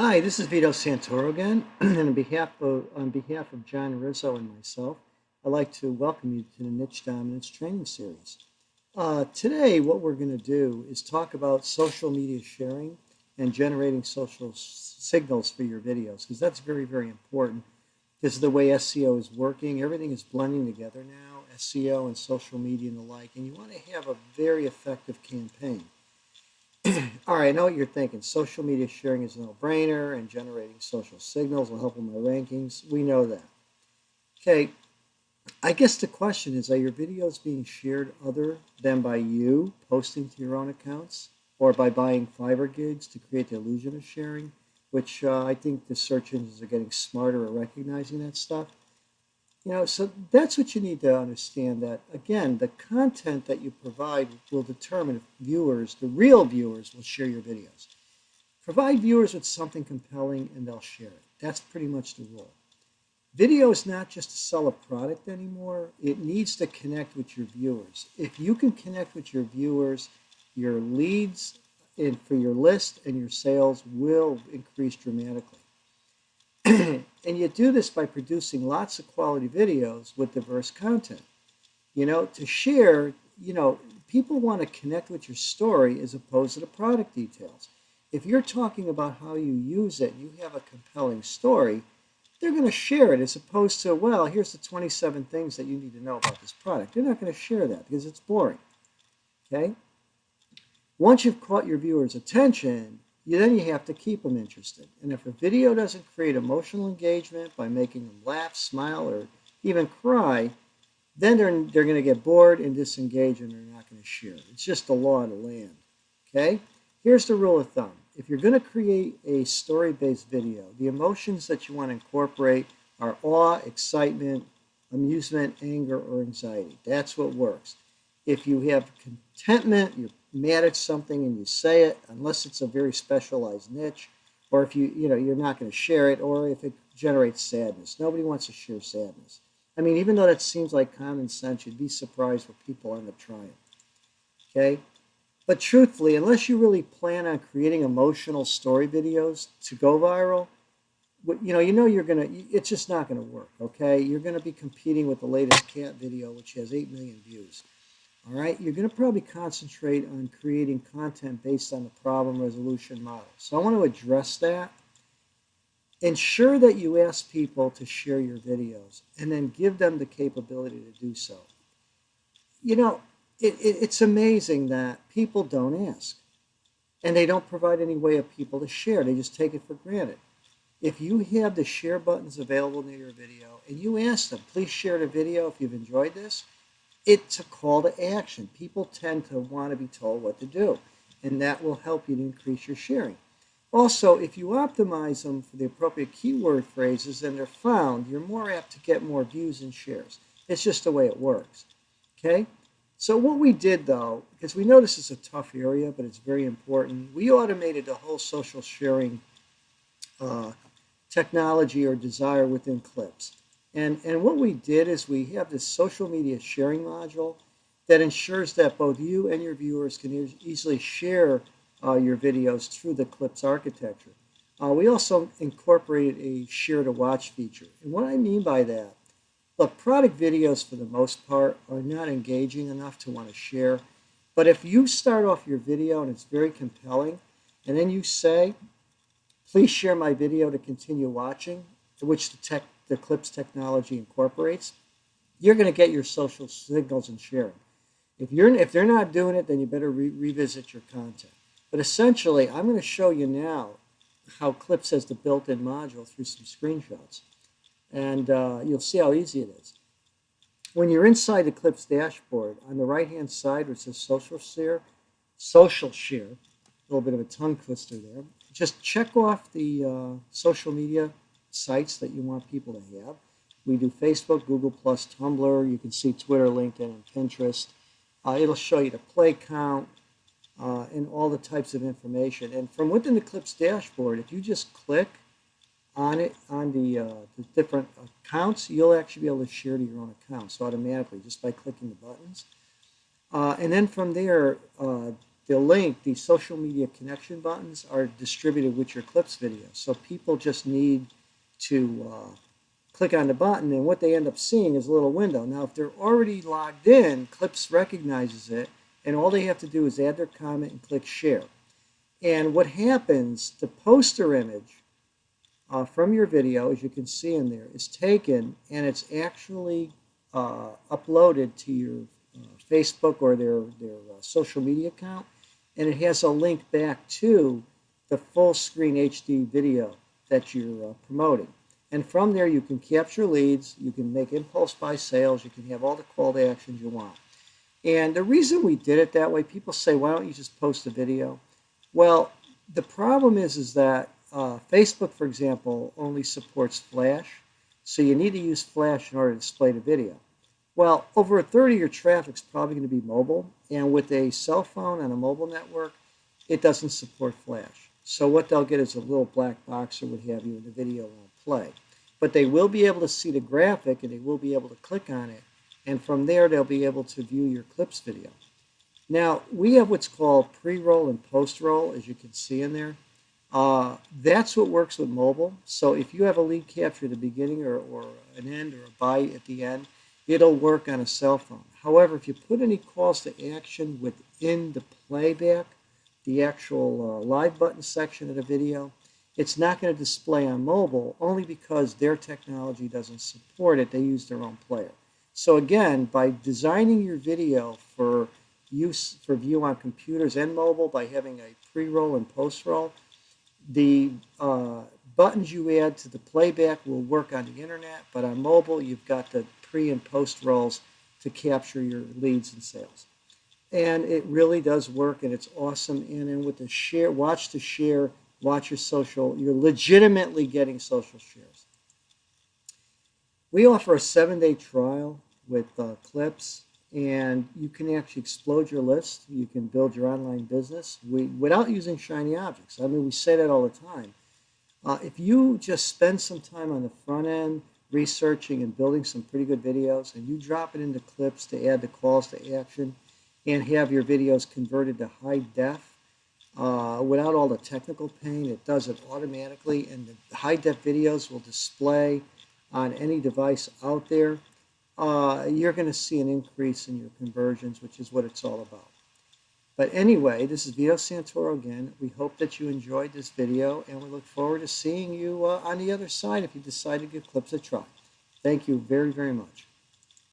Hi, this is Vito Santoro again, and on behalf of John Rizzo and myself, I'd like to welcome you to the Niche Dominance Training Series. Today, what we're going to do is talk about social media sharing and generating social signals for your videos, because that's very, very important. This is the way SEO is working. Everything is blending together now, SEO and social media and the like, and you want to have a very effective campaign. All right, I know what you're thinking. Social media sharing is a no-brainer, and generating social signals will help with my rankings. We know that. Okay, I guess the question is, are your videos being shared other than by you posting to your own accounts or by buying Fiverr gigs to create the illusion of sharing, which I think the search engines are getting smarter at recognizing that stuff. So that's what you need to understand, that, again, the content that you provide will determine if viewers, the real viewers, will share your videos. Provide viewers with something compelling and they'll share it. That's pretty much the rule. Video is not just to sell a product anymore. It needs to connect with your viewers. If you can connect with your viewers, your leads for your list and your sales will increase dramatically. And you do this by producing lots of quality videos with diverse content. To share, people want to connect with your story as opposed to the product details. If you're talking about how you use it, you have a compelling story, they're going to share it as opposed to, well, here's the 27 things that you need to know about this product. They're not going to share that because it's boring. Okay? Once you've caught your viewers' attention, then you have to keep them interested. And if a video doesn't create emotional engagement by making them laugh, smile, or even cry, then they're going to get bored and disengage, and they're not going to share. It's just the law of the land. Okay? Here's the rule of thumb. If you're going to create a story-based video, the emotions that you want to incorporate are awe, excitement, amusement, anger, or anxiety. That's what works. If you have contentment, you're mad at something and you say it, unless it's a very specialized niche, or if you're not going to share it, or if it generates sadness. Nobody wants to share sadness. I mean, even though that seems like common sense, you'd be surprised what people end up trying. Okay? But truthfully, unless you really plan on creating emotional story videos to go viral, it's just not gonna work. Okay? You're gonna be competing with the latest cat video, which has 8 million views. All right? You're gonna probably concentrate on creating content based on the problem resolution model. So I want to address that. Ensure that you ask people to share your videos and then give them the capability to do so. You know, it's amazing that people don't ask and they don't provide any way of people to share. They just take it for granted. If you have the share buttons available near your video and you ask them, please share the video if you've enjoyed this, it's a call to action. People tend to want to be told what to do, and that will help you to increase your sharing. Also, if you optimize them for the appropriate keyword phrases and they're found, you're more apt to get more views and shares. It's just the way it works. Okay? So what we did, though, because we know this is a tough area, but it's very important, we automated the whole social sharing uh, technology or desire within Clips. And what we did is we have this social media sharing module that ensures that both you and your viewers can easily share your videos through the Clips architecture. We also incorporated a share to watch feature. And what I mean by that, look, product videos for the most part are not engaging enough to want to share. But if you start off your video and it's very compelling, and then you say, please share my video to continue watching, which the Clips technology incorporates, you're going to get your social signals and sharing. If they're not doing it, then you better revisit your content. But essentially, I'm going to show you now how Clips has the built-in module through some screenshots. And you'll see how easy it is. When you're inside the Clips dashboard, on the right-hand side where it says social share, a little bit of a tongue twister there, just check off the social media sites that you want people to have. We do Facebook, Google+, Tumblr. You can see Twitter, LinkedIn, and Pinterest. It'll show you the play count and all the types of information. And from within the Clips dashboard, if you just click on it, on the different accounts, you'll actually be able to share to your own accounts automatically just by clicking the buttons. And then from there, the link, the social media connection buttons are distributed with your Clips video. So people just need to click on the button, and what they end up seeing is a little window. Now, if they're already logged in, Clips recognizes it, and all they have to do is add their comment and click share. And what happens, the poster image from your video, as you can see in there, is taken, and it's actually uploaded to your Facebook or their social media account, and it has a link back to the full screen HD video that you're promoting. And from there you can capture leads, you can make impulse buy sales, you can have all the call to actions you want. And the reason we did it that way, people say, why don't you just post a video? Well, the problem is that Facebook, for example, only supports Flash, so you need to use Flash in order to display the video. Well, over a third of your traffic is probably going to be mobile, and with a cell phone on a mobile network, it doesn't support Flash. So what they'll get is a little black box or what have you, and the video won't play. But they will be able to see the graphic, and they will be able to click on it, and from there they'll be able to view your Clips video. Now, we have what's called pre-roll and post-roll, as you can see in there. That's what works with mobile. So if you have a lead capture at the beginning or an end or a buy at the end, it'll work on a cell phone. However, if you put any calls to action within the playback, the actual live button section of the video, it's not going to display on mobile only because their technology doesn't support it. They use their own player. So again, by designing your video for use for view on computers and mobile, by having a pre-roll and post-roll, the buttons you add to the playback will work on the internet, but on mobile you've got the pre and post rolls to capture your leads and sales. And it really does work, and it's awesome. And then with the share, watch the share, watch your social, you're legitimately getting social shares. We offer a 7-day trial with Clips, and you can actually explode your list. You can build your online business without using shiny objects. I mean, we say that all the time. If you just spend some time on the front end researching and building some pretty good videos, and you drop it into Clips to add the calls to action and have your videos converted to high def without all the technical pain, it does it automatically, and the high def videos will display on any device out there. You're going to see an increase in your conversions, which is what it's all about. But anyway, this is Vito Santoro again. We hope that you enjoyed this video, and we look forward to seeing you on the other side if you decide to give Clips a try. Thank you very, very much.